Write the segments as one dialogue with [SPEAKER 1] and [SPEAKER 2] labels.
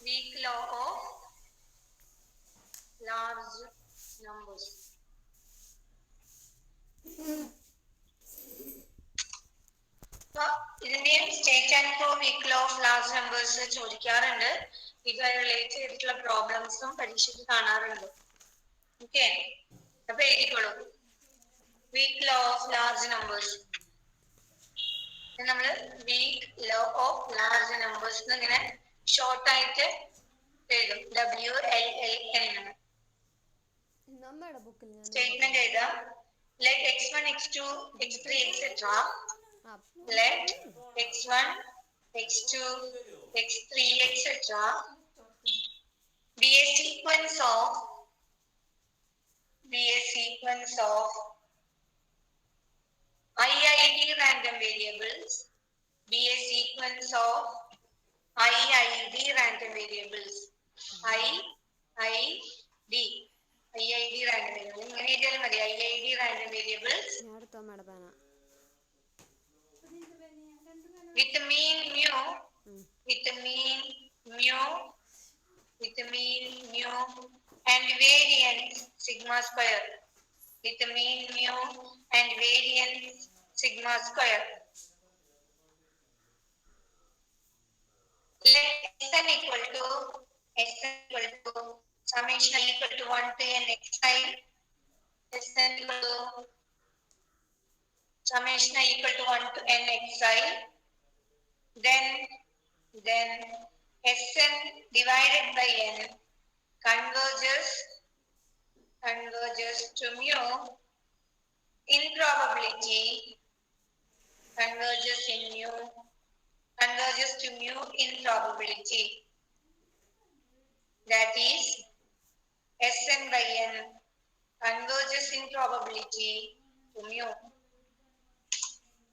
[SPEAKER 1] Weak law of large numbers. ഇതിന്റെയും state and prove weak law of large numbers ചോദിക്കാറുണ്ട്. ഇതുമായി relate ചെയ്തിട്ടുള്ള പ്രോബ്ലംസും പരീക്ഷയ്ക്ക് കാണാറുണ്ട്. ഓക്കെ, അപ്പൊ എഴുതിക്കോളൂ. Weak law of large numbers. നമ്മള് weak law of large numbers ഇങ്ങനെ ഷോർട്ട് ആയിട്ട് എഴുതും. WLLN. സ്റ്റേറ്റ്മെന്റ് എഴുതാം. Let x1, x2, x3, etc. Let x1, x2, x3, etc. be a sequence of IID random variables. Be a sequence of IID random variables. IID random variables. ഇങ്ങനെ എഴുതിയാലും മതി. IID random variables with mean mu and variance sigma square. With mean mu and variance sigma square. Let Sn equal to summation equal to 1 to n xi. Sn equal to summation equal to 1 to n xi. Then Sn divided by n converges to mu in probability. Converges to mu in probability. That is Sn by n converges in probability to mu.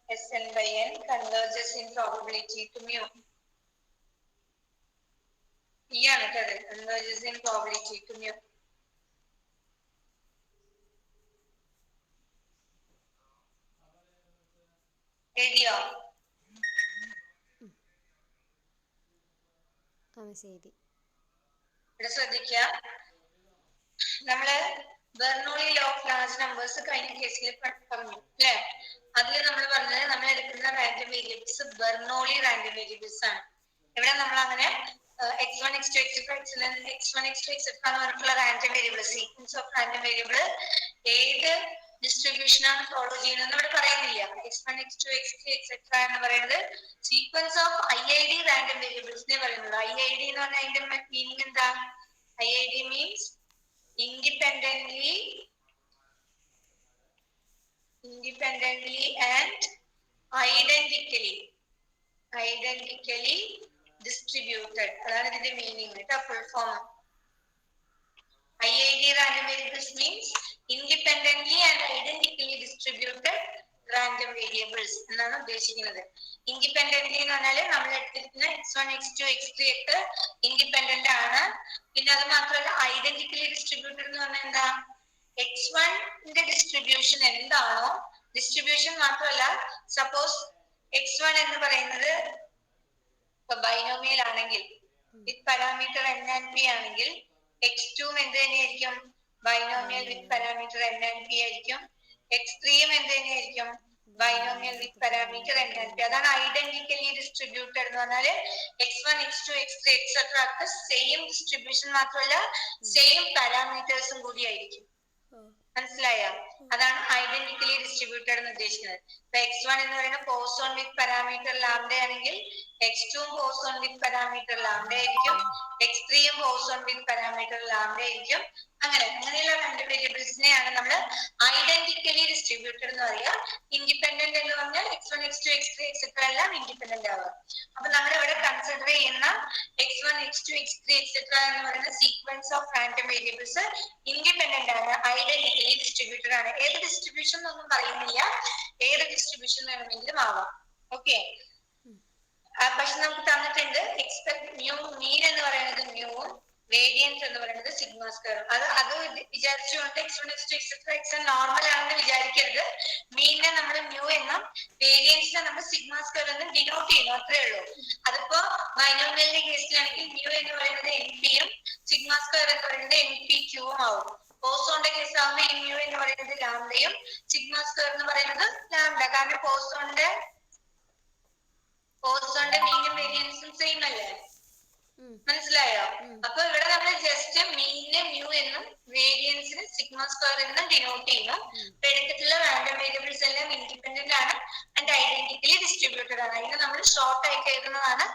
[SPEAKER 1] Sn by n converges in probability to mu. Converges in probability to mu. എഴുതിയോ? ഇവിടെ ശ്രദ്ധിക്കുക. നമ്മള് Bernoulli law of large numbers കഴിഞ്ഞ കേസിൽ പറഞ്ഞു അല്ലെ? അതിൽ നമ്മൾ പറഞ്ഞത് നമ്മൾ എടുക്കുന്ന random variables Bernoulli random variables ആണ്. ഇവിടെ നമ്മൾ അങ്ങനെ x1, x2, x3, x1, x2, x3 എന്ന് പറഞ്ഞിട്ടുള്ള random variable, sequence of random variable ഏത് ഡിസ്ട്രിബ്യൂഷൻ ആണ് ഫോളോ ചെയ്യുന്നത് ഇവിടെ പറയുന്നില്ല. x1, x2, x3, etc എന്ന് പറയുന്നത് സീക്വൻസ് ഓഫ് IID റാൻഡം വേരിയബിൾസിനെ പറയുന്നത്. IID എന്ന് പറഞ്ഞാൽ അതിന്റെ മീനിങ് എന്താ? IID means independently and identically distributed. അതാണ് ഇതിന്റെ meaning. Full form. IID random variables means independently and identically distributed random variables എന്നാണ് ഉദ്ദേശിക്കുന്നത്. ഇൻഡിപെൻഡന്റ്ലി എന്ന് പറഞ്ഞാൽ നമ്മൾ എടുത്തിരിക്കുന്ന x1, x2, x3 ഒക്കെ ഇൻഡിപെൻഡന്റ് ആണ്. പിന്നെ അത് മാത്രമല്ല ഐഡന്റിക്കലി ഡിസ്ട്രിബ്യൂട്ടഡ് എന്ന് പറഞ്ഞാൽ എന്താ? x1ന്റെ ഡിസ്ട്രിബ്യൂഷൻ എന്താണോ, ഡിസ്ട്രിബ്യൂഷൻ മാത്രമല്ല, സപ്പോസ് x1 എന്ന് പറയുന്നത് ബൈനോമിയൽ ആണെങ്കിൽ വിത്ത് പാരാമീറ്റർ n and p ആണെങ്കിൽ x2 എന്ത് തന്നെയായിരിക്കും? Binomial with parameter n and p ആയിരിക്കും. x3 എന്ത് തന്നെയായിരിക്കും? Binomial with parameter n and p. അതാണ് ഐഡന്റിക്കലി ഡിസ്ട്രിബ്യൂട്ടഡ് എന്ന് പറഞ്ഞാല് x1, x2, x3 എക്സെട്ര ഒക്കെ സെയിം ഡിസ്ട്രിബ്യൂഷൻ മാത്രമല്ല സെയിം പാരാമീറ്റേഴ്സും കൂടി ആയിരിക്കും. മനസ്സിലായോ? അതാണ് ഐഡന്റിക്കലി ഡിസ്ട്രിബ്യൂട്ടഡ് എന്ന് ഉദ്ദേശിക്കുന്നത്. ഇപ്പൊ x1 എന്ന് പറയുന്നത് പോസോൺ വിത്ത് പാരാമീറ്റർ ലാംഡ ആണെങ്കിൽ x2 പോസോൺ വിത്ത് പാരാമീറ്റർ ലാംഡ ആയിരിക്കും. x3 പോസോൺ വിത്ത് പാരാമീറ്റർ ലാംഡ ആയിരിക്കും. അങ്ങനെയുള്ള രണ്ട് വേരിയബിൾസിനെയാണ് നമ്മൾ ഐഡന്റിക്കലി ഡിസ്ട്രിബ്യൂട്ടഡ് എന്ന് പറയുക. ഇൻഡിപെൻഡന്റ് എന്ന് പറഞ്ഞാൽ x1, x2, x3 എക്സെട്ര എല്ലാം ഇൻഡിപെൻഡന്റ് ആവുക. അപ്പൊ നമ്മൾ ഇവിടെ കൺസിഡർ ചെയ്യുന്ന x1, x2, x3 എക്സെട്ര എന്ന് പറയുന്ന sequence of random variables independent ആണ്, ഐഡന്റിക്കലി ഡിസ്ട്രിബ്യൂട്ടഡ് ആണ്. ഏത് ഡിസ്ട്രിബ്യൂഷൻ എന്നൊന്നും പറയുന്നില്ല, ഏത് ഡിസ്ട്രിബ്യൂഷൻ വേണമെങ്കിലും ആവാം. ഓക്കെ, പക്ഷെ നമുക്ക് തന്നിട്ടുണ്ട് എക്സ്പെക്ട് മ്യൂ, മീൻ എന്ന് പറയുന്നത് മ്യൂവും വേരിയൻസ് എന്ന് പറയുന്നത് സിഗ്മ സ്ക്വയറും. അത് വിചാരിച്ചുകൊണ്ട് x1, x2, x3 നോർമൽ ആണെന്ന് വിചാരിക്കരുത്. മീനിനെ നമ്മൾ മ്യൂ എന്നും വേരിയൻസിനെ നമ്മൾ സിഗ്മ സ്ക്വയർ എന്നും ഡിനോട്ട് ചെയ്യുന്നു. ബൈനോമിയലിന്റെ കേസിലാണെങ്കിൽ മ്യൂ എന്ന് പറയുന്നത് എൻ പിയും സിഗ്മ സ്ക്വയർ എന്ന് പറയുന്നത് എൻ പി ക്യൂവും ആവും. പോസോണിന്റെ കേസ് ആകുമ്പോൾ ഈ മ്യൂ എന്ന് പറയുന്നത് ലാംഡയും സിഗ്മ സ്ക്വയർ എന്ന് പറയുന്നത് ലാംഡ. കാരണം പോസോണിന്റെ മീനും വേരിയൻസും സെയിം അല്ലേ? മനസ്സിലായോ? അപ്പൊ ഇവിടെ നമ്മൾ ജസ്റ്റ് മീനിനെ മ്യൂ എന്നും വേരിയൻസിന് സിഗ്മ സ്ക്വയർ എന്നും ഡിനോട്ട് ചെയ്യുന്നു. എടുത്തിട്ടുള്ള റാൻഡം വേരിയബിൾസ് എല്ലാം ഇൻഡിപെൻഡന്റ് ആണ് ആൻഡ് ഐഡന്റിക്കലി ഡിസ്ട്രിബ്യൂട്ടഡ് ആണ്. അതിന് നമ്മൾ ഷോർട്ട് ആയിട്ട് എഴുതുന്നതാണ്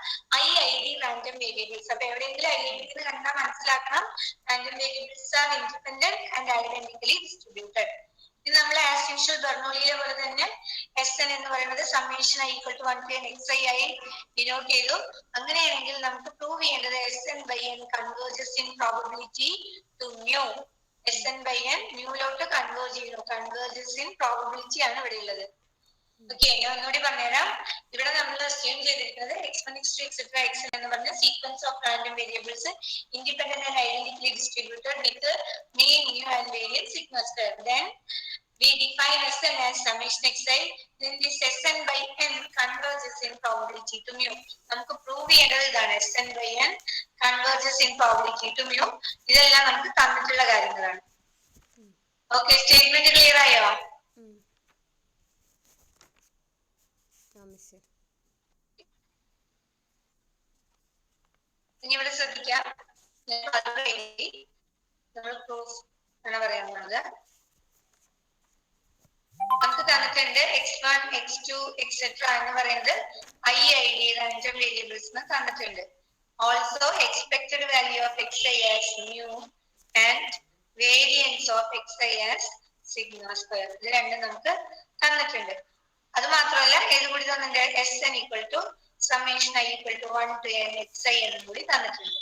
[SPEAKER 1] IID റാൻഡം വേരിയബിൾസ്. അപ്പൊ എവിടെയെങ്കിലും ഐഡന്റിക്കൽ കണ്ടാൽ മനസ്സിലാക്കണം random variables are independent and identically distributed. ഇത് നമ്മൾ ആസ് യൂഷ്വൽ ബെർണോളിയിലെ പോലെ തന്നെ SN എന്ന് പറയുന്നത് summation i equal to 1 to n xi ആയി ഡിനോട്ട് ചെയ്തു. അങ്ങനെയാണെങ്കിൽ നമുക്ക് പ്രൂവ് ചെയ്യേണ്ടത് SN by n converges in probability to mu. SN by n മ്യൂലോട്ട് കൺവേർജ് ചെയ്യുന്നു. കൺവേർജസ് ഇൻ പ്രോബബിലിറ്റി ആണ് ഇവിടെ ഉള്ളത്. ഓക്കെ, ഞാൻ ഒന്നുകൂടി പറഞ്ഞുതരാം. ഇവിടെ നമ്മൾ അസ്യൂം ചെയ്തിരിക്കുന്നത് x1 x2 etc xn എന്ന് പറഞ്ഞ sequence of random variables independent and identically distributed with mean mu and variance sigma square. Then we define SN as summation xi. Then this SN by n converges in probability to mu. നമുക്ക് prove ചെയ്യേണ്ടത് ഇതാണ്, SN by n converges in probability to mu. ഇതെല്ലാം നമുക്ക് തന്നിട്ടുള്ള കാര്യങ്ങളാണ്. Okay, statement clear ആയോ? ഇനി ഇവിടെ ശ്രദ്ധിക്കാം, നമ്മൾ പ്രൂഫ് ആണ് പറയാൻ പോകുന്നത്. നമുക്ക് തന്നിട്ടുണ്ട് x1 x2 etc എന്ന് പറയുന്നത് IID റാൻഡം വേരിയബിൾസ് തന്നിട്ടുണ്ട്. Also expected value of xi as mu and variance of xi as sigma square. ഇത് രണ്ടും നമുക്ക് തന്നിട്ടുണ്ട്. അത് മാത്രമല്ല ഏത് കൂടി തന്നിട്ടുണ്ട്, SN equal to summation i equal to 1 to n xi എന്നും കൂടി തന്നിട്ടുണ്ട്.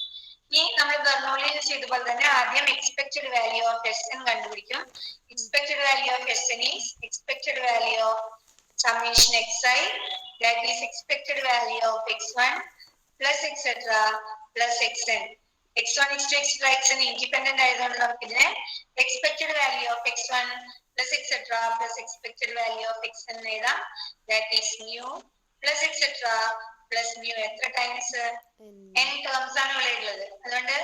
[SPEAKER 1] ഇനി നമ്മൾ ബെർണോളിയിൽ ചെയ്ത പോലെ തന്നെ ആദ്യം എക്സ്പെക്ടഡ് വാല്യൂ ഓഫ് SN കണ്ടുപിടിക്കും. Expected value of SN is expected value of summation xi, that is expected value of x1 plus etc plus xn. x1 x2 etc xn independent ആയതുകൊണ്ട് നമുക്ക് ഇതിനെ expected value of x1 plus etc plus expected value of xn എഴുതാം. That is mu plus etc plus mu. എത്ര times? n terms ആണ് ഇവിടെ ഉള്ളത്. അതുകൊണ്ട്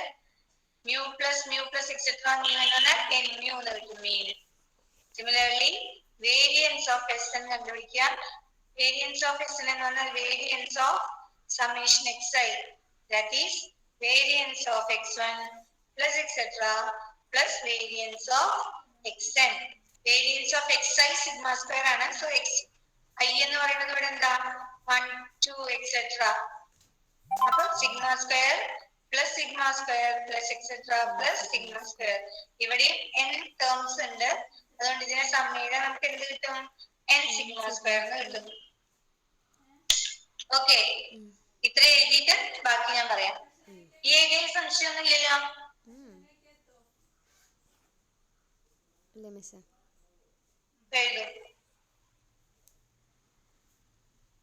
[SPEAKER 1] mu plus etc mu എന്ന് പറഞ്ഞാൽ n mu എന്ന് കിട്ടും മീൻ. Similarly, variance of SN കണ്ടുപിടിക്കുക. Variance of SN എന്ന് പറഞ്ഞാൽ variance of summation xi, that is variance of x1 plus etc plus variance of xn. Variance of xi sigma square ആണ്. So i എന്ന് പറയുന്നത് ഇവിടെ എന്താ, 1 2 etc. അപ്പോൾ sigma square plus sigma square plus etc plus sigma square. ഇവിടെ n terms ഉണ്ട്. അതുകൊണ്ട് ഇതിനെ സം ചെയ്താൽ നമുക്ക് എന്ത് കിട്ടും, n സിഗ്മ സ്ക്വയർ എന്ന് കിട്ടും. ഓക്കെ, ഇത്ര എഴുതിയിട്ട് ബാക്കി ഞാൻ പറയാം. ഈ ഏരിയ സംശയമൊന്നും ഇല്ലല്ലോ? എഴുതും.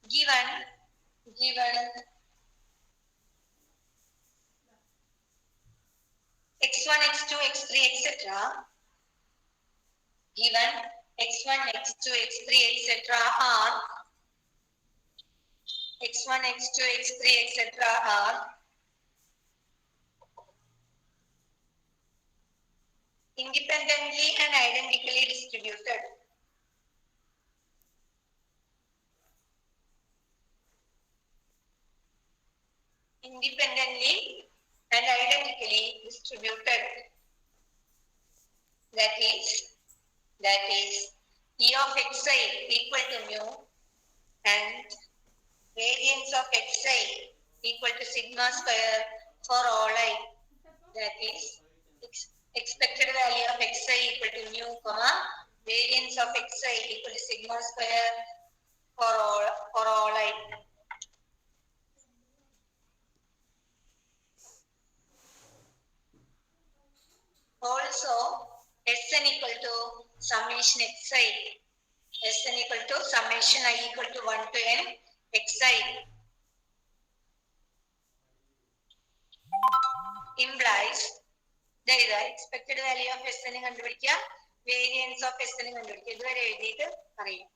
[SPEAKER 1] given x1 x2 x3 etc. given x1 x2 x3 etc are x1 x2 x3 etc are independently and identically distributed. Independently and identically distributed. That is E of xi equal to mu and variance of xi equal to sigma square for all I. That is expected value of xi equal to mu, variance of xi equal to sigma square for all I. Also, SN equal to summation xi. SN equal to summation I equal to 1 to n xi implies there is a expected value of SN കണ്ടുപിടിക്കുക, variance of SN കണ്ടുപിടിക്കുക. ഇതുവരെ എഴുതിയിട്ട് പറയും.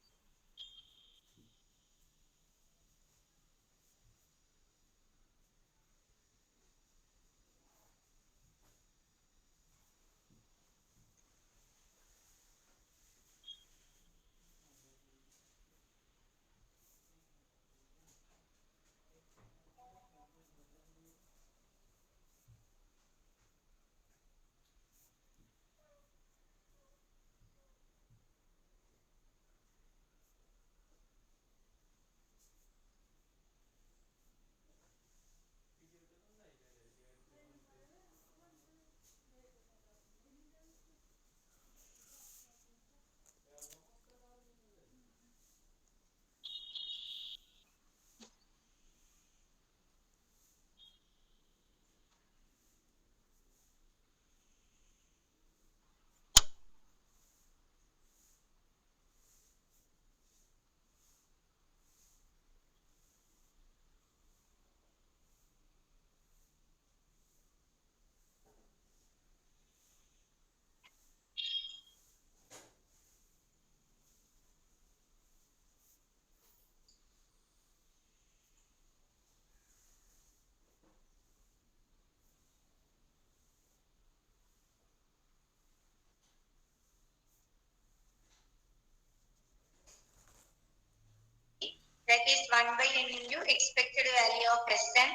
[SPEAKER 1] that is 1 by n into expected value of Sn.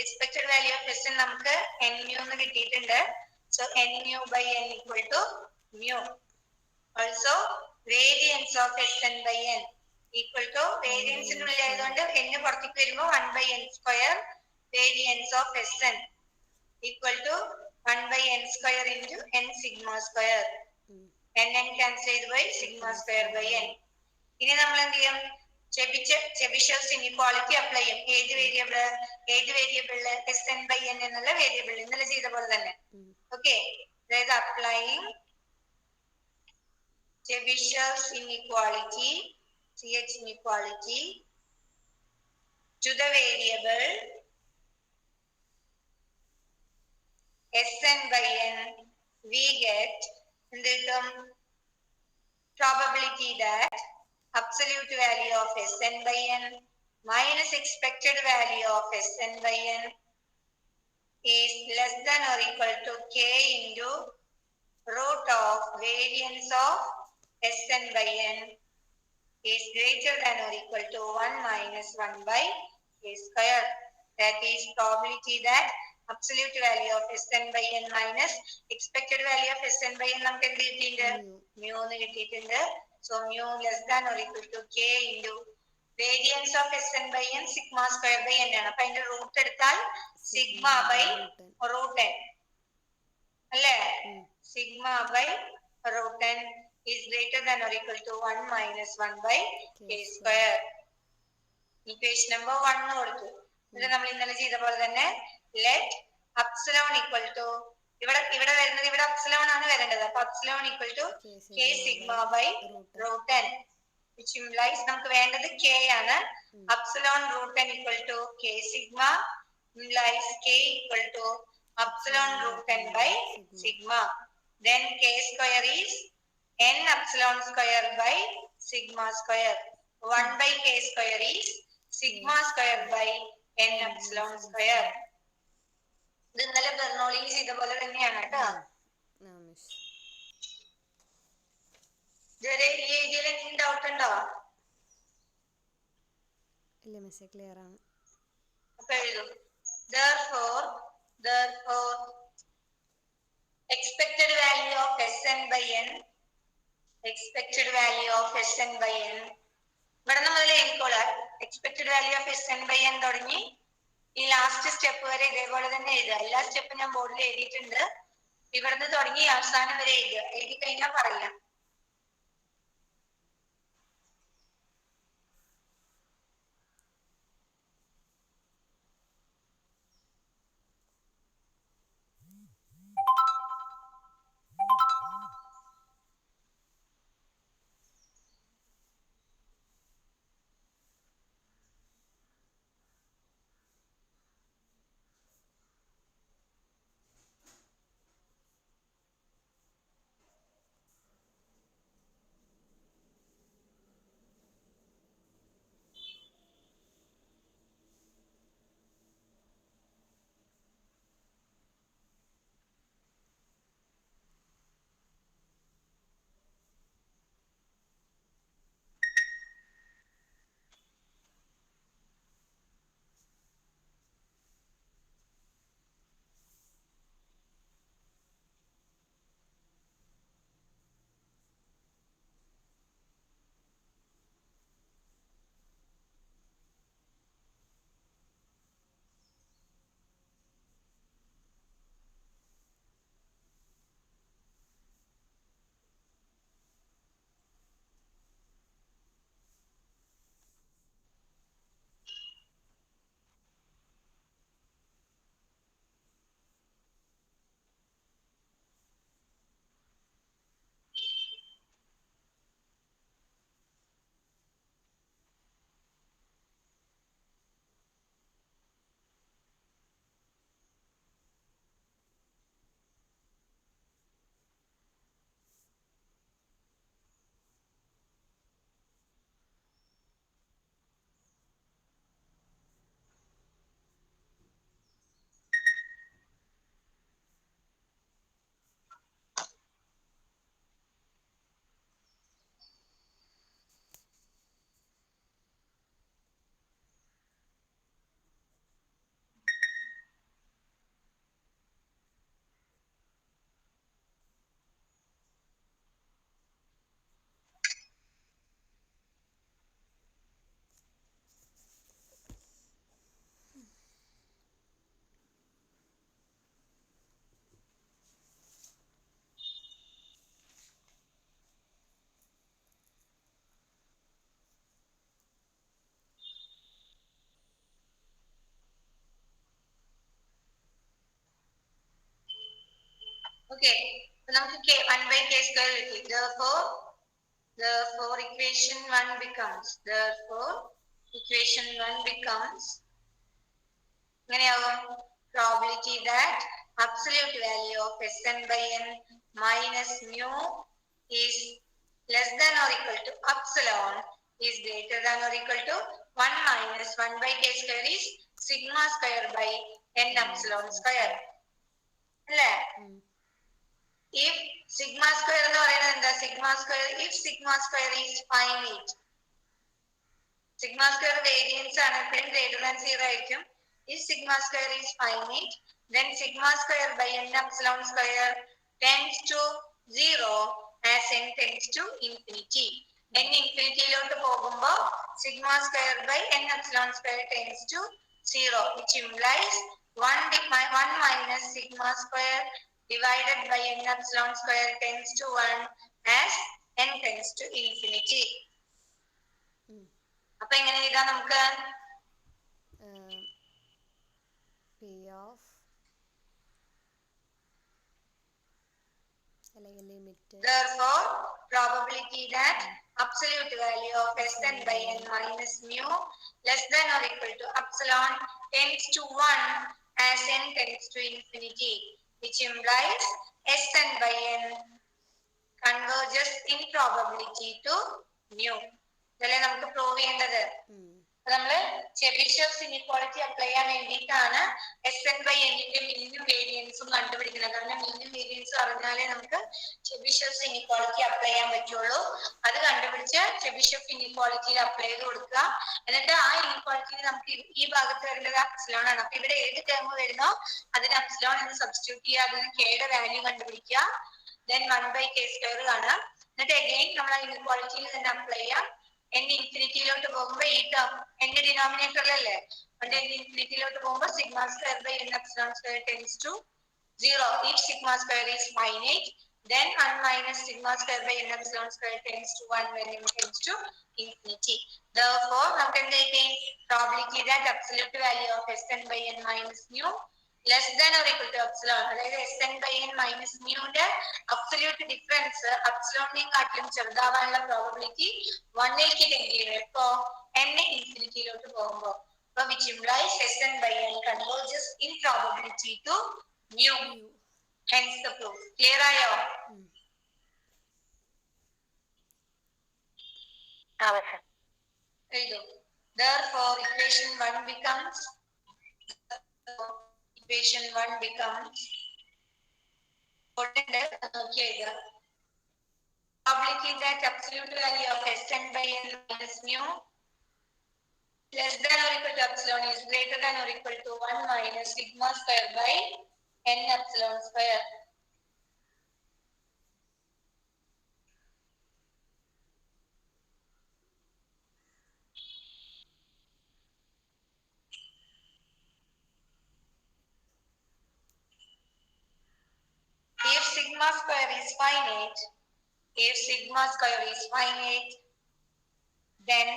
[SPEAKER 1] Expected value of Sn നമുക്ക് n mu എന്ന് കിട്ടിയിട്ടുണ്ട്. So n mu by n equal to mu. Also variance of Sn by n equal to variance നുള്ളിൽ ആയതുകൊണ്ട് n പുറത്തേക്ക് വരുമ്പോൾ 1 by n square variance of Sn equal to 1 by n square into n sigma square. n cancel ചെയ്ത് by sigma square by n. ഇനി നമ്മൾ എന്ത് ചെയ്യും? ചെബിഷേവ്സ് inequality apply ചെയ്യും. ഏത് വേരിയബിളില് Sn by n എന്നുള്ള വേരിയബിൾ ഇന്നലെ ചെയ്ത പോലെ തന്നെ. ഓക്കെ, അതായത് applying Chebyshev's inequality CH inequality to the variable Sn by n, we get the probability that absolute value of Sn by n minus expected value of Sn by n is less than or equal to k into root of variance of Sn by n is greater than or equal to 1 minus 1 by k square. That is probability that absolute value of Sn by n minus expected value of Sn by n നമുക്ക് എന്ത് കിട്ടിയിട്ടുണ്ട്? mu എന്ന് കിട്ടിയിട്ടുണ്ട്. So mu less than or equal to k into variance of Sn by n sigma square by n ആണ്. അപ്പൊ അതിന്റെ root എടുത്താൽ sigma by root n അല്ലേ? Sigma by root n is greater than or equal to 1 minus 1 by k square. Equation number 1 കൊടുത്തു. ഇത് നമ്മൾ ഇന്നലെ ചെയ്ത പോലെ തന്നെ let epsilon equal to ഇവിടെ വരുന്നത് ഇവിടെ epsilon ആണ് വരേണ്ടത്. അപ്പൊ epsilon equal to k sigma by root n which implies നമുക്ക് വേണ്ടത് k ആണ്. epsilon root n equal to k sigma implies k equal to epsilon root n by sigma. Then k square is n epsilon square by sigma square. 1 by k square is sigma square by n epsilon square. ഇത് ഇന്നലെ ബെർണോളിയിൽ ചെയ്ത പോലെ തന്നെയാണ് കേട്ടോ. ഇതുവരെ ഈ ഏരിയയിൽ എന്തെങ്കിലും ഡൗട്ട് ഉണ്ടോ?
[SPEAKER 2] ഇല്ല മിസ്സേ, ക്ലിയർ ആണ്.
[SPEAKER 1] അപ്പൊ എഴുതും. Therefore expected value of Sn by n ഇവിടെ മുതൽ എഴുതിക്കോളാം. Expected value of Sn by n തുടങ്ങി ഈ ലാസ്റ്റ് സ്റ്റെപ്പ് വരെ ഇതേപോലെ തന്നെ എഴുതുക. എല്ലാ സ്റ്റെപ്പും ഞാൻ ബോർഡിൽ എഴുതിയിട്ടുണ്ട്. ഇവിടുന്ന് തുടങ്ങി അവസാനം വരെ എഴുതുക. എഴുതി കഴിഞ്ഞാൽ പറയാം. Okay, so നമുക്ക് 1 by k square കിട്ടി. Therefore equation 1 becomes എങ്ങനെയാവും? Probability that absolute value of Sn by n minus mu is less than or equal to epsilon is greater than or equal to 1 minus 1 by k square is sigma square by n epsilon square. അല്ലേ? If sigma square എന്ന് പറയുന്നത് എന്താ? If sigma square is finite, sigma square variance ആണ്, എപ്പോഴും greater than 0 ആയിരിക്കും. If sigma square is finite, then sigma square by n epsilon square tends to 0 as n tends to infinity. n ഇൻഫിനിറ്റിയിലോട്ട് പോകുമ്പോൾ sigma square by n epsilon square tends to 0, which implies 1 minus sigma square divided by n epsilon square tends to 1 as n tends to infinity. അപ്പൊ എങ്ങനെ എഴുതാം നമുക്ക്?
[SPEAKER 2] P of അല്ലെങ്കിൽ limit.
[SPEAKER 1] Therefore, probability that absolute value of Sn by n minus mu less than or equal to epsilon tends to 1 as n tends to infinity, which implies Sn by n converges in probability to mu. ഇതല്ലേ നമുക്ക് prove ചെയ്യേണ്ടത്. നമ്മള് ചെബിഷെവ്സ് inequality apply ചെയ്യാൻ വേണ്ടിയിട്ടാണ് Sn by n ന്റെ മീനും വേരിയൻസും കണ്ടുപിടിക്കുന്നത്. കാരണം മീനും വേരിയൻസും അറിഞ്ഞാലേ നമുക്ക് ചെബിഷെവ്സ് ഇനിക്വാളിറ്റി അപ്ലൈ ചെയ്യാൻ പറ്റുള്ളൂ. അത് കണ്ടുപിടിച്ച് ചെബിഷെവ് ഇനിക്വാളിറ്റിയിൽ അപ്ലൈ ചെയ്ത് കൊടുക്കുക. എന്നിട്ട് ആ ഇനിക്വാളിറ്റിയിൽ നമുക്ക് ഈ ഭാഗത്ത് വരേണ്ടത് അപ്സിലോൺ ആണ്. അപ്പൊ ഇവിടെ ഏത് ടേം വരുന്നോ അതിന് അപ്സിലോൺ എന്ന് സബ്സ്റ്റിറ്റ്യൂട്ട് ചെയ്യുക. അതിന് കെയുടെ വാല്യൂ കണ്ടുപിടിക്കുക. then 1 by k square കാണാം. എന്നിട്ട് അഗൈൻ നമ്മൾ ആ ഇനിക്വാളിറ്റിയിൽ തന്നെ അപ്ലൈ ചെയ്യാം. n ഇൻഫിനിറ്റിയിലോട്ട് പോകുമ്പോൾ ഈ ടേം n ഡിനോമിനേറ്ററിലല്ലേ, അതുകൊണ്ട് n ഇൻഫിനിറ്റിയിലോട്ട് പോകുമ്പോൾ sigma square by n epsilon square tends to 0 if sigma square is finite, then 1 minus sigma square by n epsilon square tends to 1 when n tends to infinity. Therefore നമുക്ക് എന്ത് കിട്ടി? Probability that absolute value of Sn by n minus mu less than or equal to epsilon, അതായത് Sn by n minus mu ന്റെ absolute difference epsilon ചെറുതാവാനുള്ള probability 1ലേക്ക് tend ചെയ്യും. എപ്പോ? n ഇൻഫിനിറ്റിയിലോട്ട് പോകുമ്പോൾ. So which implies Sn by n converges in probability to mu. Hence the proof. Clear ആയോ? Therefore equation 1 becomes probability that absolute value of Sn by n minus mu less than or equal to epsilon is greater than or equal to 1 minus sigma square by n epsilon square. If sigma square is finite, then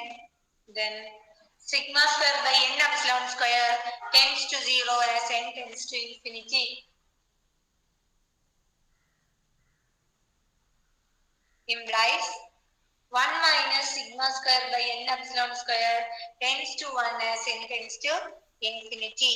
[SPEAKER 1] sigma square by n epsilon square tends to 0 as n tends to infinity. Implies 1 minus sigma square by n epsilon square tends to 1 as n tends to infinity.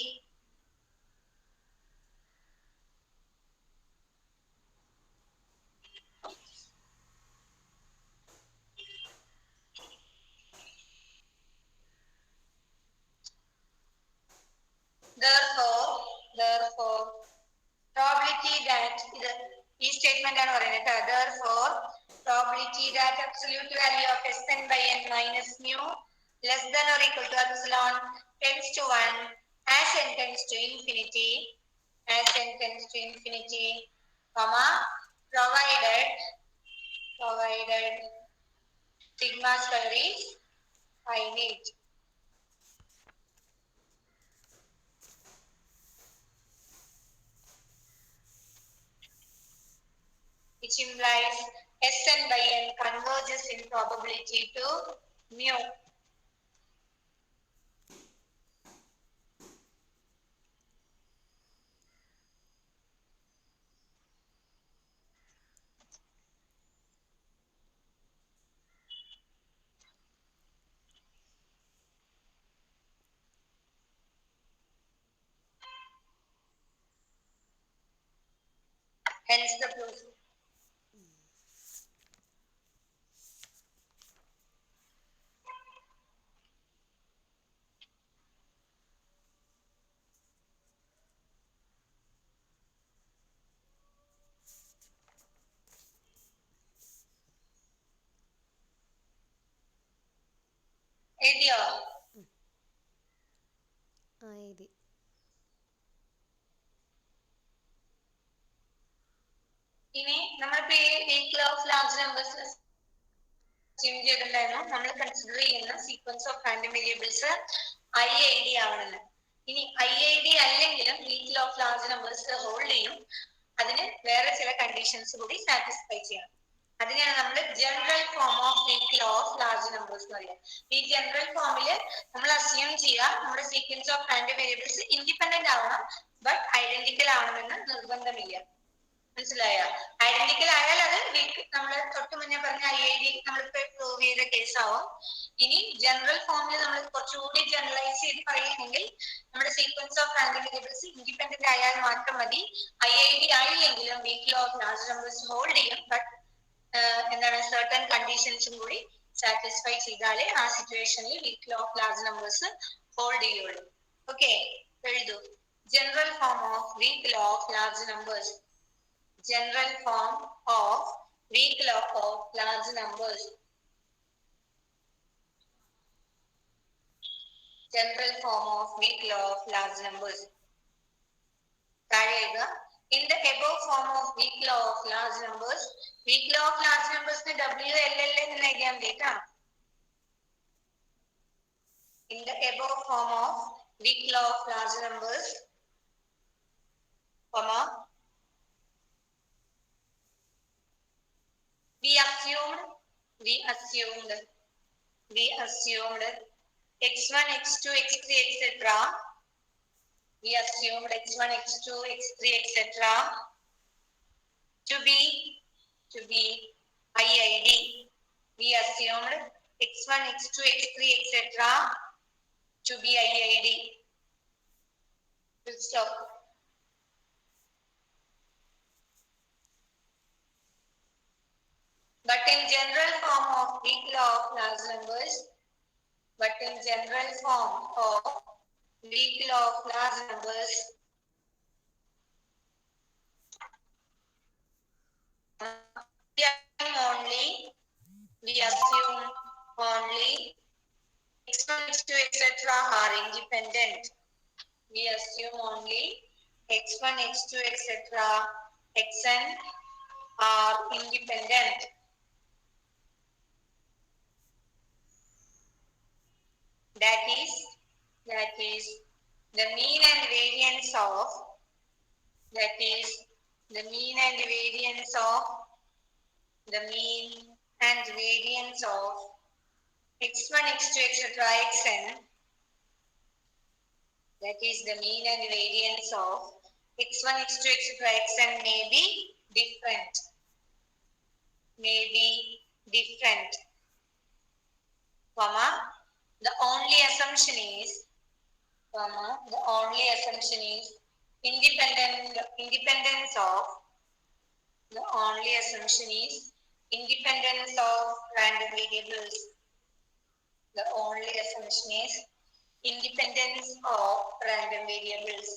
[SPEAKER 1] Therefore probability that ഈ statement ആണ് പറയുന്നത്. Therefore probability that absolute value of Sn by n minus mu less than or equal to epsilon tends to 1 as n tends to infinity, comma, provided sigma square is finite. Which implies Sn by n converges in probability to mu. Hence the proof. എഴുതിയോ?
[SPEAKER 2] എഴുതി.
[SPEAKER 1] ഇനി നമ്മളിപ്പോ ഈ weak of large numbers assume ചെയ്തിട്ടുണ്ടായിരുന്നു നമ്മൾ consider ചെയ്യുന്ന sequence of random variables IID ആവണമെന്ന്. ഇനി IID അല്ലെങ്കിലും weak of large numbers hold ചെയ്യും. അതിന് വേറെ ചില കണ്ടീഷൻസ് കൂടി സാറ്റിസ്ഫൈ ചെയ്യണം. അതിനെയാണ് നമ്മൾ general form of weak of large numbers എന്ന് പറയുക. ഈ ജനറൽ ഫോമിൽ നമ്മൾ അസ്യൂം ചെയ്യുക നമ്മുടെ sequence of random variables independent ആവണം, ബട്ട് ഐഡന്റിക്കൽ ആവണമെന്ന് നിർബന്ധമില്ല. മനസ്സിലായോ? ഐഡന്റിക്കൽ ആയാൽ അത് വീക്ക് നമ്മൾ തൊട്ട് മുന്നേ പറഞ്ഞ IID നമ്മളിപ്പോ പ്രൂവ് ചെയ്ത കേസ് ആവും. ഇനി ജനറൽ ഫോമിൽ നമ്മൾ കുറച്ചുകൂടി ജനറലൈസ് ചെയ്ത് പറയുകയാണെങ്കിൽ നമ്മുടെ sequence of random variables independent ആയാൽ മാത്രം മതി. IID ആയില്ലെങ്കിലും weak of large numbers hold ചെയ്യും, ബട്ട് എന്താണ് സർട്ടൺ കണ്ടീഷൻസും കൂടി സാറ്റിസ്ഫൈ ചെയ്താലേ ആ സിറ്റുവേഷനിൽ weak of large numbers hold ചെയ്യുള്ളൂ. ഓക്കെ, എഴുതൂ. General form of weak of large numbers. General form of weak law of large numbers. General form of weak law of large numbers. In the above form of weak law of large numbers, weak law of large numbers ne WLL എന്ന് എഴുതിയാൽ മതി ട്ടോ. In the above form of weak law of large numbers, comma, we assumed x1, x2, x3, etc. We assumed x1, x2, x3, etc. to be IID. We assumed x1, x2, x3, etc. to be IID. Full stop. But in general form of weak law of large numbers, we assume only x1, x2, etc. are independent. We assume only x1, x2, etc. xn are independent. That is the mean and variance of x1, x2, etc. xn. That is the mean and variance of x1, x2, etc. xn may be different. Comma, the only assumption is independence of random variables. The only assumption is independence of random variables.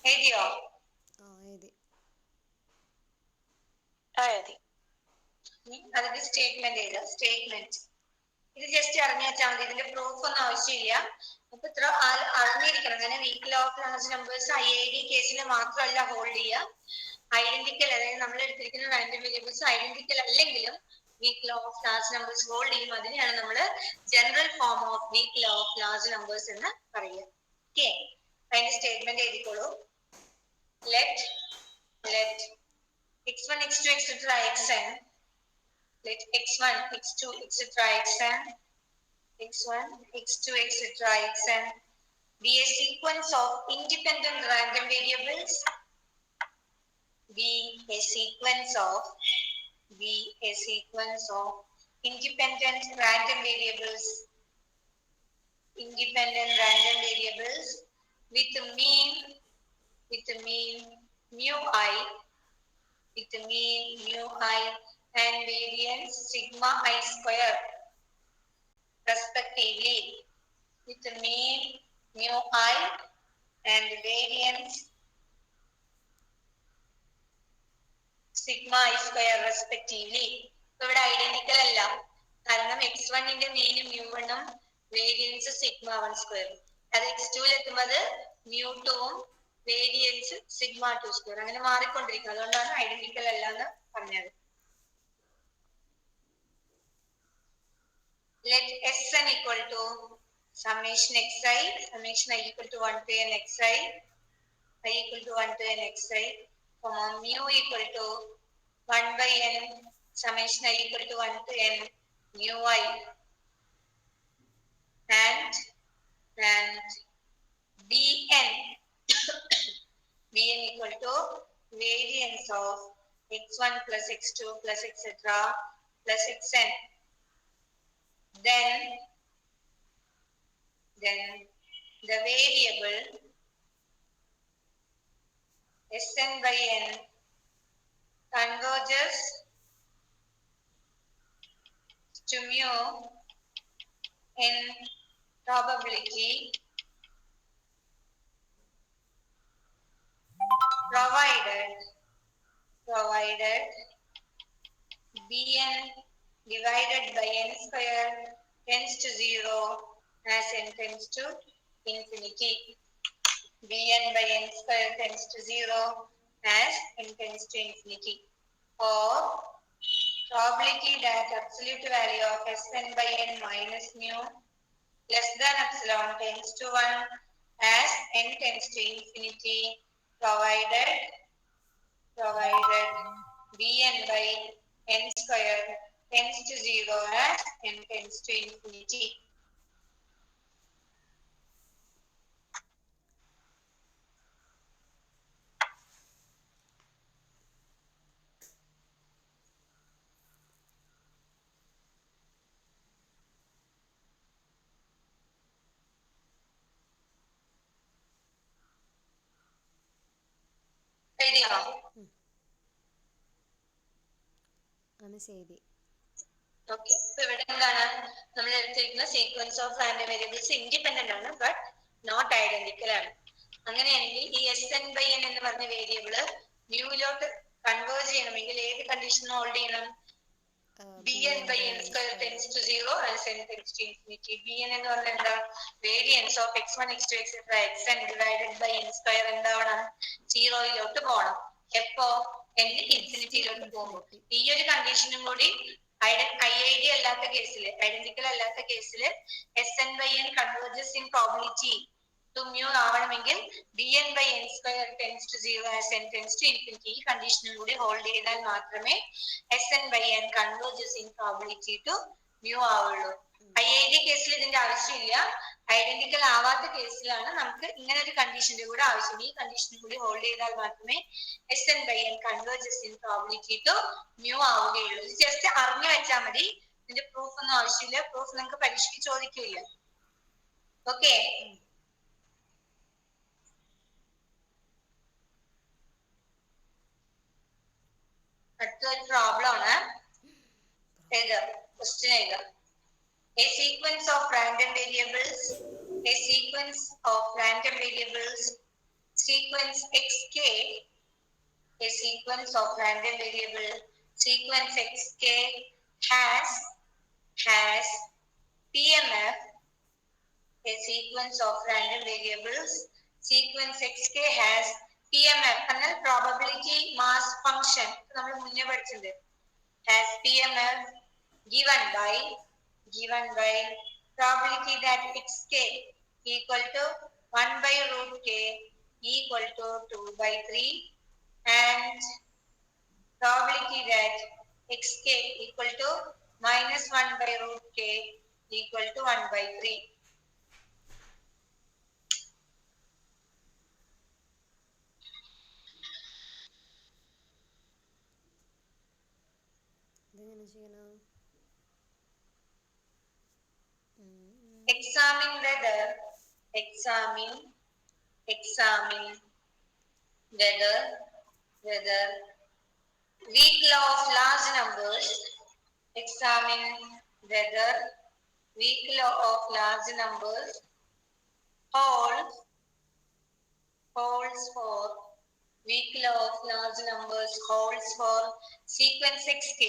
[SPEAKER 1] എഴുതിയോ? എഴുതി. അതിന്റെ statement എഴുതുക. Statement ഇത് just അറിഞ്ഞു വെച്ചാൽ മതി. ഇതിന്റെ proof ഒന്നും ആവശ്യമില്ല. അപ്പൊ ഇത്ര അറിഞ്ഞിരിക്കണം. അങ്ങനെ weak law of large numbers IID കേസിൽ മാത്രമല്ല ഹോൾഡ് ചെയ്യുക. ഐഡന്റിക്കൽ, അതായത് നമ്മൾ എടുത്തിരിക്കുന്ന റാൻഡം വേരിയബിൾസ് ഐഡന്റിക്കൽ അല്ലെങ്കിലും weak law of large numbers hold ചെയ്യും. അതിനെയാണ് നമ്മൾ general form of weak law of large numbers എന്ന് പറയുക. ഓക്കെ, അതിന്റെ സ്റ്റേറ്റ്മെന്റ് എഴുതിക്കോളൂ. Let x1, x2, etc. xn. Let x1, x2, etc. xn. x1, x2, etc. xn be a sequence of independent random variables, be a sequence of independent random variables with mean mu I and variance sigma I square respectively, with mean mu I and variance sigma I square respectively. ഇവിടെ identical അല്ല, കാരണം x1ന്റെ മീനും mu1ഉം variance sigma 1 square, അത് x2ൽ എത്തുമ്പോൾ mu2ഉം variance sigma 2 square, അങ്ങനെ മാറിക്കൊണ്ടിരിക്കും. അതുകൊണ്ടാണ് identical അല്ല എന്ന് പറഞ്ഞത്. Let Sn equal to summation xi equal to 1 to n xi equal to 1 to n xi, mu equal to 1 by n summation I equal to 1 to n mu I, and dn equal to variance of x1 plus x2 plus etc. plus xn. Then the variable Sn by n converges to mu in probability provided bn divided by n square tends to 0 as n tends to infinity. bn by n square tends to 0 as n tends to infinity, or probability that absolute value of Sn by n minus mu less than epsilon tends to 1 as n tends to infinity, provided bn by n square tends to 0 as n tends to infinity.
[SPEAKER 2] ശരി.
[SPEAKER 1] Okay, അപ്പൊ ഇവിടെ എന്താണ് നമ്മൾ എടുത്തിരിക്കുന്ന sequence of random variables independent ആണ്, but not identical ആണ്. അങ്ങനെയാണെങ്കിൽ ഈ Sn/n എന്ന് പറഞ്ഞ വേരിയബിള് മ്യൂവിലോട്ട് കൺവേർജ് ചെയ്യണമെങ്കിൽ ഏത് കണ്ടീഷൻ ഹോൾഡ് ചെയ്യണം? bn by n square tends to 0 as n tends to infinity. bn എന്ന് പറഞ്ഞാൽ എന്താ? Variance of x1 x2 etc. xn divided by n square എന്താവണം? 0യിലോട്ട് പോകണം. എപ്പോ? n ഇൻഫിനിറ്റിയിലോട്ട് പോകുമ്പോൾ. ഈ ഒരു കണ്ടീഷനും കൂടി ഐഐഡി അല്ലാത്ത കേസില്, ഐഡന്റിക്കൽ അല്ലാത്ത കേസില് Sn/n converges in probability to mu ആവണമെങ്കിൽ bn by n square tends to 0 as n tends to infinity. ഈ കണ്ടീഷനും കൂടി ഹോൾഡ് ചെയ്താൽ മാത്രമേ Sn/n converges in probability to mu ആവുള്ളൂ. ഐഐഡി കേസിൽ ഇതിന്റെ ആവശ്യമില്ല. ഐഡന്റിക്കൽ ആവാത്ത കേസിലാണ് നമുക്ക് ഇങ്ങനെ ഒരു കണ്ടീഷന്റെ കൂടെ ആവശ്യം. ഈ കണ്ടീഷനും കൂടി ഹോൾഡ് ചെയ്താൽ മാത്രമേ Sn/n converges in probability to mu ആവുകയുള്ളൂ. ഇത് ജസ്റ്റ് അറിഞ്ഞു വെച്ചാൽ മതി, ഇതിന്റെ പ്രൂഫ് ഒന്നും ആവശ്യമില്ല. പ്രൂഫ് നിങ്ങൾക്ക് പരീക്ഷയ്ക്ക് ചോദിക്കില്ല. ഓക്കെ, അടുത്തൊരു പ്രോബ്ലം ആണ്. ക്വസ്റ്റ്യൻ എഴുതാം. A sequence of random variables, sequence xk, a sequence of random variable sequence xk has PMF. A sequence of random variables sequence xk has PMF എന്നാൽ probability mass function നമ്മൾ മുന്നേ പഠിച്ചത്. has PMF given by probability that xk equal to 1 by root k equal to 2 by 3 and probability that xk equal to minus 1 by root k equal to 1 by 3. examine whether weak law of large numbers, examine whether weak law of large numbers holds for weak law of large numbers holds for sequence xk.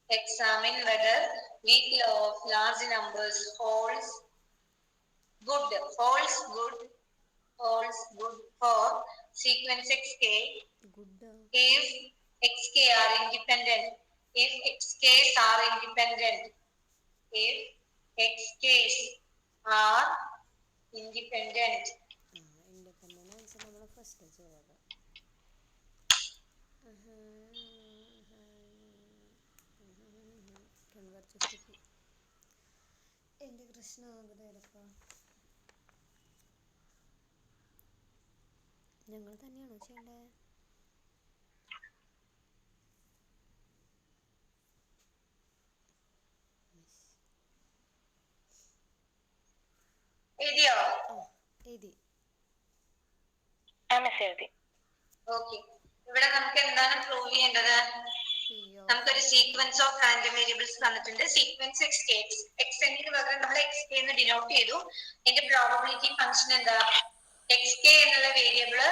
[SPEAKER 1] Examine whether weak law of large numbers holds good for sequence xk
[SPEAKER 2] Good.
[SPEAKER 1] if xk are independent. If xk's are independent. If xk's are independent.
[SPEAKER 2] Independent answer നമ്മൾ first ചെയ്തത്. Convert എൻ്റെ കൃഷ്ണ ആകുതേലപ്പ ഞങ്ങൾ തന്നെയാണോ ചെയ്യണ്ടേ?
[SPEAKER 1] എഴുതിയോ?
[SPEAKER 2] എഴുതി.
[SPEAKER 1] Okay, ഇവിടെ നമുക്ക് എന്താണ് പ്രൂവ് ചെയ്യേണ്ടത്? നമുക്കൊരു സീക്വൻസ് ഓഫ് റാൻഡം വേരിയബിൾസ് തന്നിട്ടുണ്ട്. സീക്വൻസ് എക്സ് എന്നിന് പകരം നമ്മൾ എക്സ് കെ എന്ന് ഡിനോട്ട് ചെയ്തു. ഇതിന്റെ പ്രോബബിലിറ്റി ഫംഗ്ഷൻ എന്താ? എക്സ് കെ എന്നുള്ള വേരിയബിള്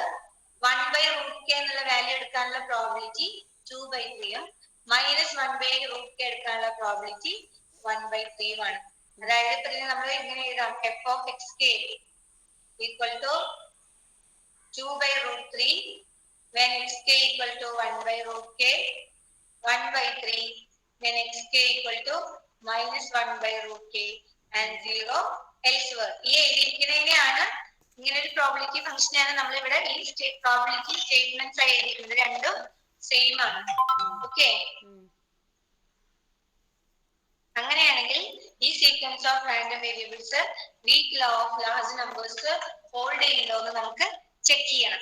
[SPEAKER 1] 1/√k എന്നുള്ള വാല്യൂ എടുക്കാനുള്ള പ്രോബബിലിറ്റി 2/3 -1/√k എടുക്കാനുള്ള പ്രോബബിലിറ്റി 1/3 ആണ്. അതായത് നമ്മൾ ഇങ്ങനെ എഴുതാം, f of xk equal to 2/√3 when xk equal to 1/√k, 1/3 when xk equal to -1/√k and 0 elsewhere. ഈ എഴുതിയിരിക്കുന്നതിനെയാണ്, ഇങ്ങനെ ഒരു പ്രോബബിലിറ്റി ഫംഗ്ഷനാണ് നമ്മൾ ഇവിടെ ഈ പ്രോബബിലിറ്റി സ്റ്റേറ്റ്മെന്റ്സ് ആയി എഴുതിയിരിക്കുന്നത്. രണ്ടും സെയിം ആണ്. ഓക്കെ, അങ്ങനെയാണെങ്കിൽ ഈ sequence of random variables weak law of large numbers hold ചെയ്യുന്നുണ്ടോ എന്ന് നമുക്ക് ചെക്ക് ചെയ്യണം.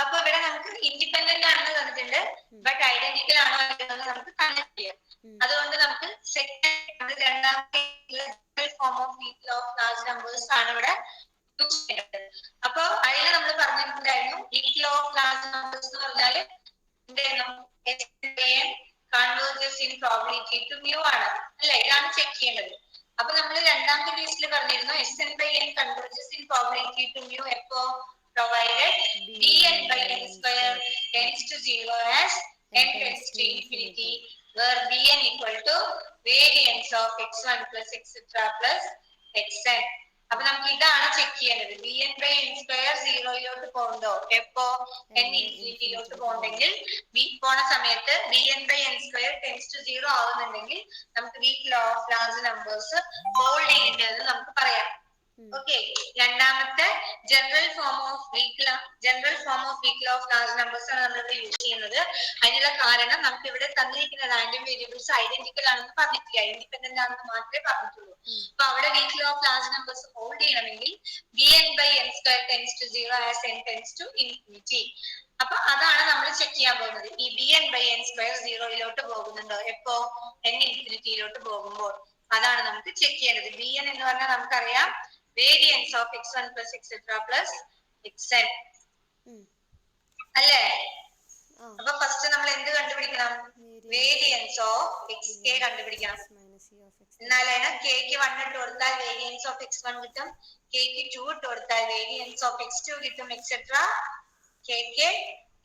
[SPEAKER 1] അപ്പൊ ഇവിടെ നമുക്ക് ഇൻഡിപെൻഡന്റ് ആണെന്ന് തന്നിട്ടുണ്ട്, ബട്ട് ഐഡന്റിക്കൽ ആണോ എന്ന് നമുക്ക് കണക്ട് ചെയ്യാം. അതുകൊണ്ട് നമുക്ക് രണ്ടാമത്തെ form of weak law of large numbers ആണ് ഇവിടെ യൂസ് ചെയ്യുന്നത്. അപ്പൊ അതിൽ നമ്മൾ പറഞ്ഞിട്ടുണ്ടായിരുന്നു weak law of large numbers എന്ന് പറഞ്ഞാല് converges in probability to mu ആണ് അല്ലെ? ഇതാണ് ചെക്ക് ചെയ്യേണ്ടത്. അപ്പൊ നമ്മൾ രണ്ടാമത്തെ കേസിൽ പറഞ്ഞിരുന്നു Sn/n converges in probability to mu എപ്പോ? provided Bn/n square tends to 0 as n tends to infinity, where Bn equal to variance of x1 plus etc plus xn. അപ്പൊ നമുക്ക് ഇതാണ് ചെക്ക് ചെയ്യേണ്ടത്. Bn/n square 0 പോകുന്നുണ്ടോ? എപ്പോ? n ഇൻഫിനിറ്റിയിലോട്ട് പോകുന്നെങ്കിൽ പോണ സമയത്ത് Bn/n square tends to 0 ആവുന്നുണ്ടെങ്കിൽ നമുക്ക് weak law of large numbers hold ചെയ്യേണ്ടത് നമുക്ക് പറയാം. ഓക്കെ, രണ്ടാമത്തെ general form of weak law of large numbers ആണ് നമ്മൾ ഇവിടെ യൂസ് ചെയ്യുന്നത്. അതിനുള്ള കാരണം നമുക്ക് ഇവിടെ തന്നിരിക്കുന്ന റാൻഡം വേരിയബിൾസ് ഐഡന്റിക്കൽ ആണെന്ന് പറഞ്ഞിട്ടില്ല, ഇൻഡിപെൻഡന്റ് ആണെന്ന് മാത്രമേ പറഞ്ഞിട്ടുള്ളൂ. അപ്പൊ അവിടെ weak law of large numbers hold ചെയ്യണമെങ്കിൽ Bn/n square tends to 0 as n tends to infinity. അപ്പൊ അതാണ് നമ്മൾ ചെക്ക് ചെയ്യാൻ പോകുന്നത്. ഈ Bn/n square 0 പോകുന്നുണ്ടോ? എപ്പോ? n ഇൻഫിനിറ്റിയിലോട്ട് പോകുമ്പോൾ. അതാണ് നമുക്ക് ചെക്ക് ചെയ്യേണ്ടത്. Bn എന്ന് പറഞ്ഞാൽ നമുക്കറിയാം variance of x1 plus etc plus xn അല്ലേ? അപ്പൊ ഫസ്റ്റ് നമ്മൾ എന്ത് കണ്ടുപിടിക്കണം? വേരിയൻസ് ഓഫ് xk കണ്ടുപിടിക്കണം. എന്നാലാണ് kക്ക് 1 ഇട്ട് കൊടുത്താൽ വേരിയൻസ് ഓഫ് x1 കിട്ടും, kക്ക് 2 ഇട്ട് കൊടുത്താൽ വേരിയൻസ് ഓഫ് x2 കിട്ടും, എക്സെട്ര kക്ക്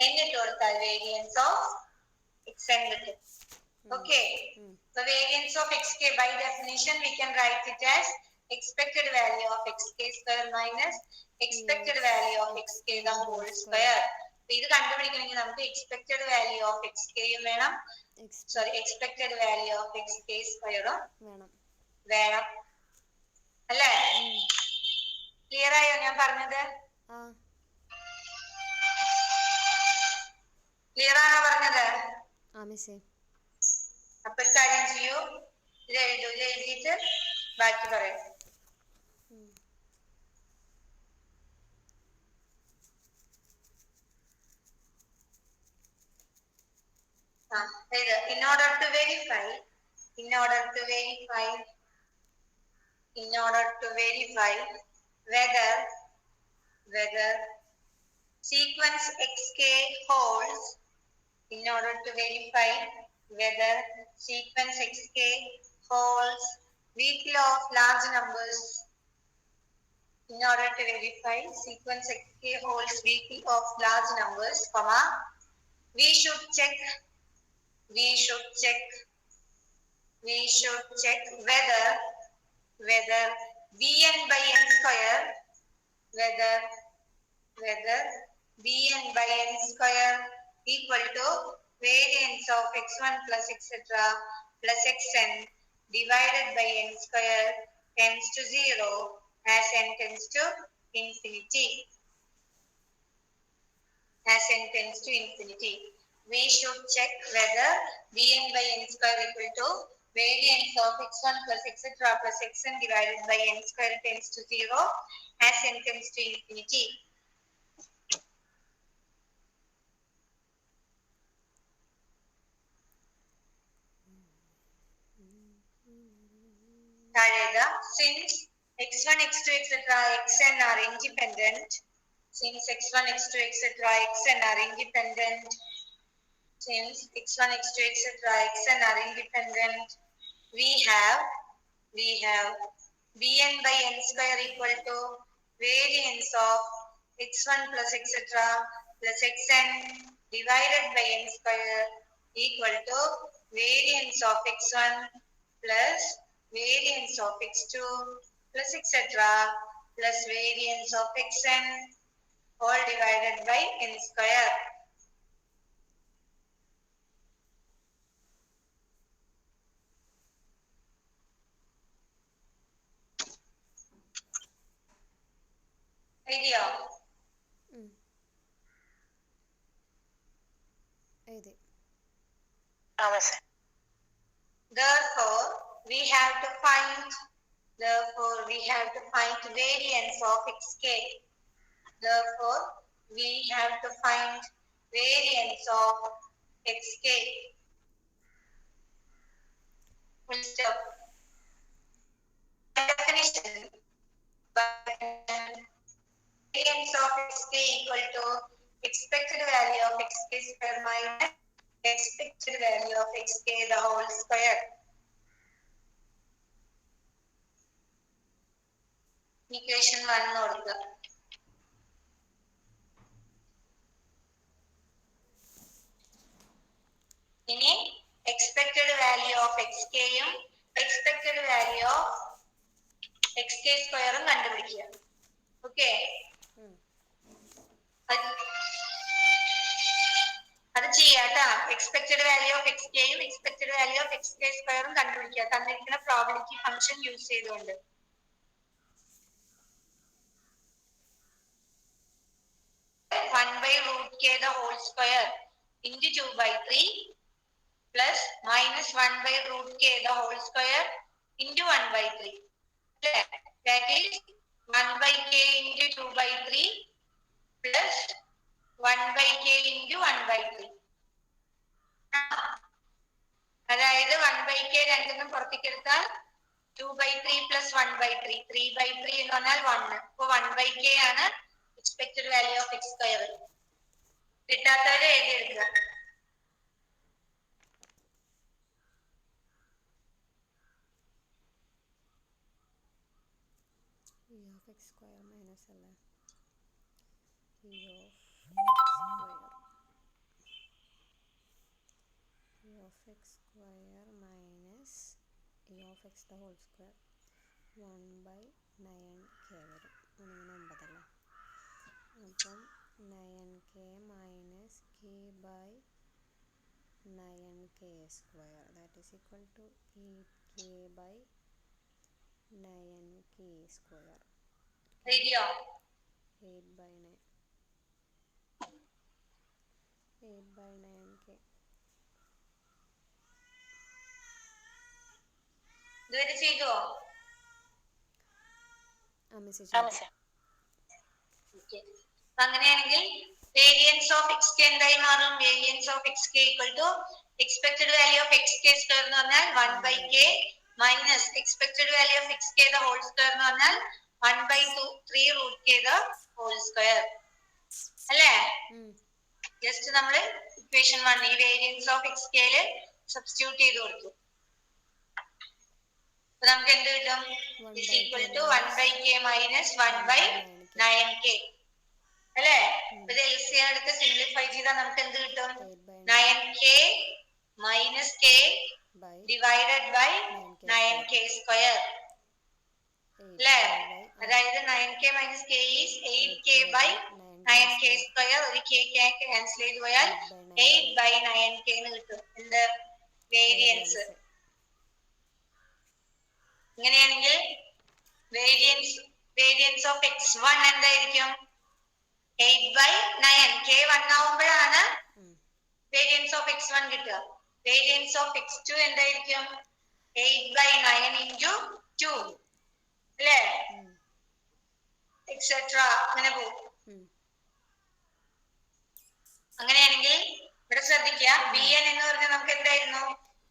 [SPEAKER 1] n ഇട്ട് കൊടുത്താൽ വേരിയൻസ് ഓഫ് xn കിട്ടും. Okay, so variance of xk by definition we can write it as expected value of xk square minus expected value of xk the whole square. ഇത് കണ്ടുപിടിക്കണമെങ്കിൽ നമുക്ക് expected value of xk വേണം, expected value of xk സ്ക്വയറും വേണം അല്ലേ? Clear ആയോ ഞാൻ പറഞ്ഞത്? Clear ആണോ പറഞ്ഞത്? അപ്പൊ ഒരു കാര്യം ചെയ്യൂ, ഇത് എഴുതിയിട്ട് ബാക്കി പറയാം. In order to verify in order to verify whether sequence xk holds, in order to verify whether sequence xk holds weekly of large numbers, in order to verify sequence xk holds weekly of large numbers, comma, we should check whether bn by n square, whether bn by n square equal to variance of x1 plus etc. plus xn divided by n square tends to 0 as n tends to infinity. We should check whether bn by n square equal to variance of x1 plus etc. plus xn divided by n square tends to 0 as n tends to infinity. Since x1, x2, etc., xn are independent, since x1, x2, etc., xn are independent, we have bn by n square equal to variance of x1 plus etc. plus xn divided by n square equal to variance of x1 plus variance of x2 plus etc. plus variance of xn all divided by n square. Idea.
[SPEAKER 2] എഴുതി.
[SPEAKER 1] Therefore, we have to find variance of xk. Therefore, we have to find variance of xk. Full stop. Definition. Variance of xk equal to expected value of xk square minus expected value of xk the whole square. Equation 1 കൊടുക്കുക. ഇനി expected value of xk യും expected value of xk square ഉം കണ്ടുപിടിക്കുക. Okay, അത് ചെയ്യാട്ടാ. Expected value of x കെയും expected value of x k സ്ക്വയറും കണ്ടുപിടിക്കുക തന്നിരിക്കുന്ന പ്രോബബിലിറ്റി ഫംഗ്ഷൻ യൂസ് ചെയ്തുകൊണ്ട്. One by root k the whole square into 2/3 plus minus 1 by root k the whole square into 1/3. That is 1 by k into 2/3 plus 1 by k into 1/3. അതായത് 1 by k രണ്ടെണ്ണം പുറത്തേക്ക് എടുത്താൽ 2/3 plus 1/3 3/3 എന്ന് പറഞ്ഞാൽ 1. അപ്പോൾ 1 by k ആണ് expected value of x square. കിട്ടാത്തവരെ എഴുതിയെടുക്കുക.
[SPEAKER 2] x square minus അല്ലേ e of x square minus e of x the whole square 1/9k വരും. 9 അല്ലേ. അപ്പം 9k minus k by 9k square that is equal to 8k by 9k square. 8/9k.
[SPEAKER 1] ഇതുവരെ ചെയ്തോ? അങ്ങനെയാണെങ്കിൽ variance of x k എന്തായി മാറും? Variance of x k equal to expected value of x k square എന്ന് പറഞ്ഞാൽ 1/k minus expected value of xk the whole square എന്ന് പറഞ്ഞാൽ 1/3 root k the whole square അല്ലേ? ജസ്റ്റ് നമ്മൾ equation 1 ഈ variance of xk ല് substitute ചെയ്ത് കൊടുത്തു. അപ്പൊ നമുക്ക് എന്ത് കിട്ടും? Is equal to 1/k minus 1/9k അല്ലേ? ഇത് LCM എടുത്ത് സിംപ്ലിഫൈ ചെയ്താൽ നമുക്ക് എന്ത് കിട്ടും? 9k minus k divided by 9k square അല്ലേ? അതായത് 9k minus k is 8k by 9k square. ഒരു k ക്യാൻസൽ ചെയ്ത് പോയാൽ 8/9k എന്ന് കിട്ടും. എന്ത് വേരിയൻസ്? ഇങ്ങനെയാണെങ്കിൽ വേരിയൻസ് ഓഫ് x1 എന്തായിരിക്കും? 8/9. k 1 ആവുമ്പോഴാണ് വേരിയൻസ് ഓഫ് x1 കിട്ടുക. വേരിയൻസ് ഓഫ് x2 എന്തായിരിക്കും? 8/9 into 2 അല്ലേ? എക്സെട്ര അങ്ങനെ പോകും. അങ്ങനെയാണെങ്കിൽ ഇവിടെ ശ്രദ്ധിക്കുക, bn എന്ന് പറഞ്ഞാൽ നമുക്ക് എന്തായിരുന്നു?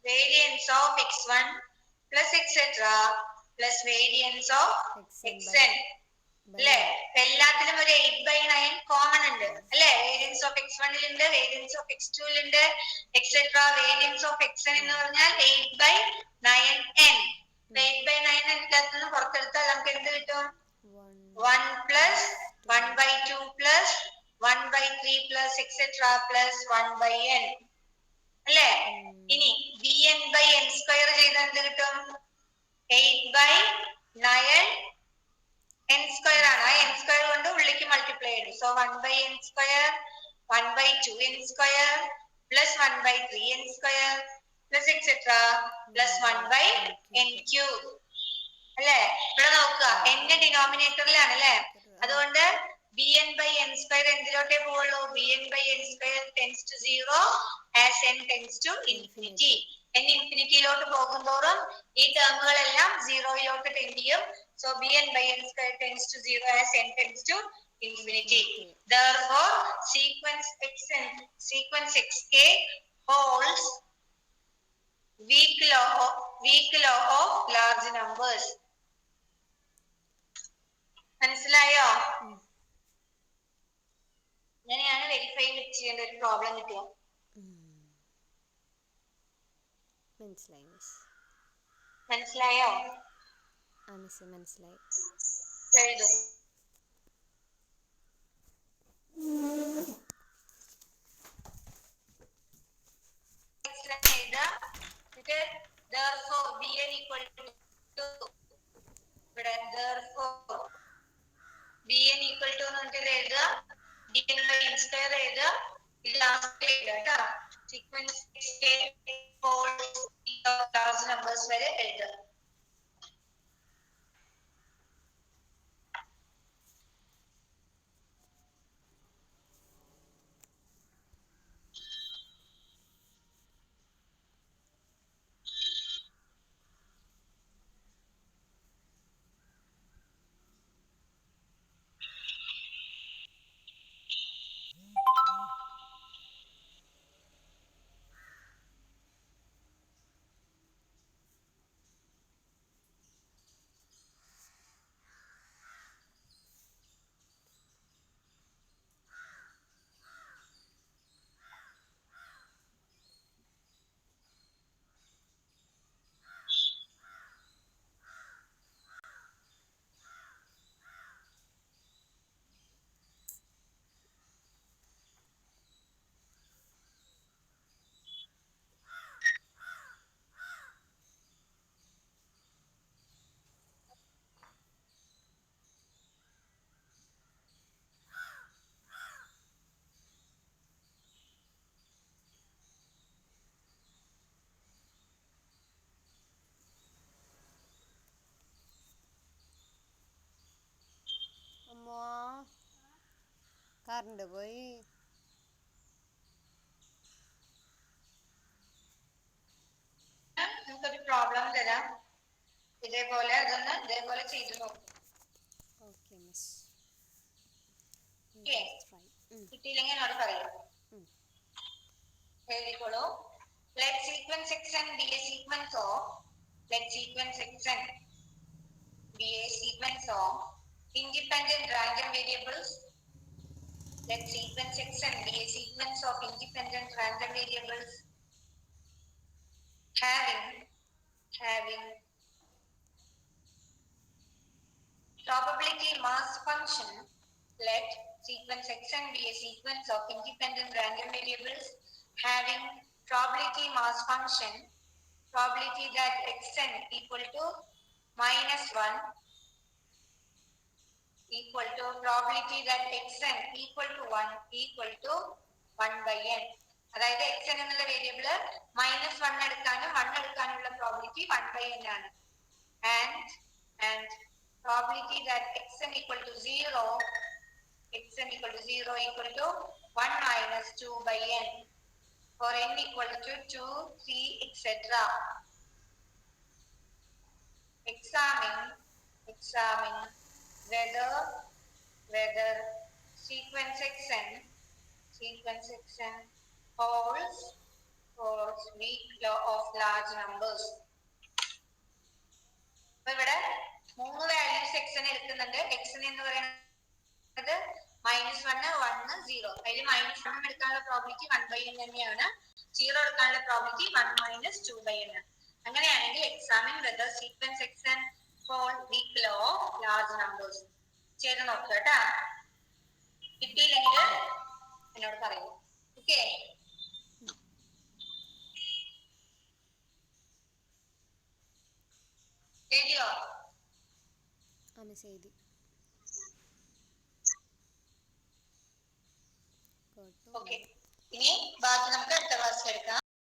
[SPEAKER 1] Variance of x1 plus etcetera plus variance of xn അല്ലേ? എല്ലാത്തിലും ഒരു 8/9 കോമൺ ഉണ്ട് അല്ലേ? വേരിയൻസ് ഓഫ് x1 ലുണ്ട്, വേരിയൻസ് ഓഫ് x2 ലുണ്ട്, എക്സെട്ര. വേരിയൻസ് ഓഫ് xn എന്ന് പറഞ്ഞാൽ 8/9n. 8/9 എല്ലാത്തിനും പുറത്തെടുത്താൽ നമുക്ക് എന്ത് കിട്ടും? 1 plus 1/2 plus 1/3 plus etcetera plus 1/n അല്ലേ? ഇനി bn/n സ്ക്വയർ ചെയ്താൽ എന്ത് കിട്ടും? 8/9 n സ്ക്വയർ ആണ്. ആ n സ്ക്വയർ കൊണ്ട് ഉള്ളിലേക്ക് മൾട്ടിപ്ലൈ ചെയ്തു. So 1/n square 1/2n square plus 1/3n square plus etcetera plus 1/n cube അല്ലേ? ഇവിടെ നോക്കുക, n ഡിനോമിനേറ്ററിലാണ് അല്ലേ? അതുകൊണ്ട് bn/n സ്ക്വയർ എന്തിലോട്ടേ പോവുള്ളൂ? bn/n square tends to 0 as n tends to infinity. n ഇൻഫിനിറ്റിയിലോട്ട് പോകുന്തോറും ഈ ടേമുകളെല്ലാം സീറോയിലോട്ട് ടെൻഡ് ചെയ്യും. So bn/n square tends to 0 as n tends to infinity. Therefore sequence xk holds weak law of large numbers. മനസ്സിലായോ? ഇങ്ങനെയാണ് വെരിഫൈ ചെയ്യേണ്ട ഒരു പ്രോബ്ലം കിട്ടിയ. മനസ്സിലായോ?
[SPEAKER 2] മനസ്സിലായി.
[SPEAKER 1] എഴുതു. Therefore bn equal to ഇവിടെ therefore bn equal to എന്ന് പറഞ്ഞിട്ട് എഴുതുക. bn/n സ്ക്വയർ എഴുതുക. ഇത് ലാസ്റ്റ് എഴുതുക കേട്ടോ. Sequence xk holds large numbers വരെ എഴുതുക.
[SPEAKER 2] കറണ്ട് പോയി.
[SPEAKER 1] നമുക്കൊരു പ്രോബ്ലം തരാം, ഇതേപോലെ അതൊന്ന് ഇതേപോലെ ചെയ്തു നോക്കും. കിട്ടിയില്ലെങ്കിൽ എന്നോട് പറയാം. എഴുതിക്കോളൂ. Let sequence xn be a sequence of let sequence xn be a sequence of independent random variables. Let sequence xn be a sequence of independent random variables having probability mass function. Let sequence xn be a sequence of independent random variables having probability mass function, probability that xn equal to -1 equal to probability that xn equal to 1 equal to 1 by n. അതായത് xn എന്നുള്ള variable -1 എടുക്കാനും 1 എടുക്കാനുള്ള probability 1 by n ആണ്. And probability that xn equal to 0 equal to 1 minus 2 by n for n equal to 2, 3, etc. Examine whether sequence xn holds weak law of large numbers. അപ്പൊ ഇവിടെ 3 values xn എടുക്കുന്നുണ്ട്. xn എന്ന് പറയുന്നത് -1, 1, 0. അതിൽ -1 എടുക്കാനുള്ള probability 1 by n തന്നെയാണ്. 0 എടുക്കാനുള്ള probability 1 minus 2 by n. അങ്ങനെയാണെങ്കിൽ examine whether sequence xn follow weak law of large numbers ചെയ്ത് നോക്കുക കേട്ടാ. കിട്ടിയില്ലെങ്കിൽ എന്നോട് പറയൂ. ഓക്കെ, എഴുതിയോ?
[SPEAKER 2] മിസ് എഴുതി.
[SPEAKER 1] ഓക്കെ, ഇനി ബാക്കി നമുക്ക് അടുത്ത ക്ലാസ്സിൽ എടുക്കാം.